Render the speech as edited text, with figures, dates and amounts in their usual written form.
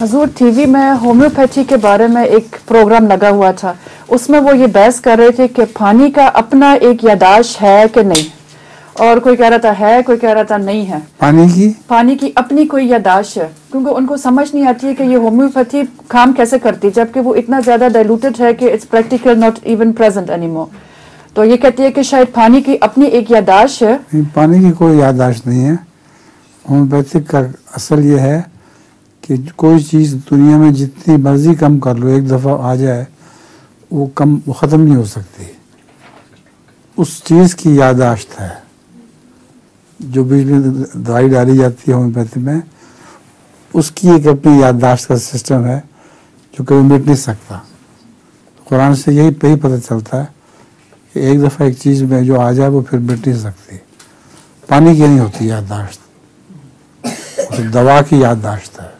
حضور T V میں homeopathy کے بارے میں ایک پروگرام لگا ہوا تھا، اس میں وہ یہ بحث کر رہے تھے کہ پانی کا اپنا ایک یاداشت ہے کہ نہیں، اور کوئی کہہ رہا تھا ہے، کوئی کہہ رہا تھا نہیں ہے. پانی کی اپنی کوئی یاداشت ہے، کیونکہ ان کو سمجھ نہیں آتی ہے کہ یہ ہومیوپیتھی کام کیسے کرتی، جبکہ وہ اتنا زیادہ ڈائلوٹڈ ہے کہ it's practical not even present anymore. تو یہ کہتی ہے کہ شاید پانی کی اپنی ایک یاداشت ہے. پانی کی کوئی یاداشت نہیں ہے. ہومیوپیتھک کا اصل یہ ہے کہ کوئی چیز دنیا میں جتنی مرضی کم کر لو، ایک دفعہ آ جائے وہ ختم نہیں ہو سکتی. اس چیز کی یاداشت ہے جو بیچ میں دوائی ڈالی جاتی ہے ہومیوپیتھی میں، اس کی ایک اپنی یاداشت کا سسٹم ہے جو کبھی مٹ نہیں سکتا. قرآن سے یہی پتہ چلتا ہے کہ ایک دفعہ ایک چیز میں جو آ جائے وہ پھر مٹ نہیں سکتی. پانی کی نہیں ہوتی یاداشت، دوا کی یاداشت ہے.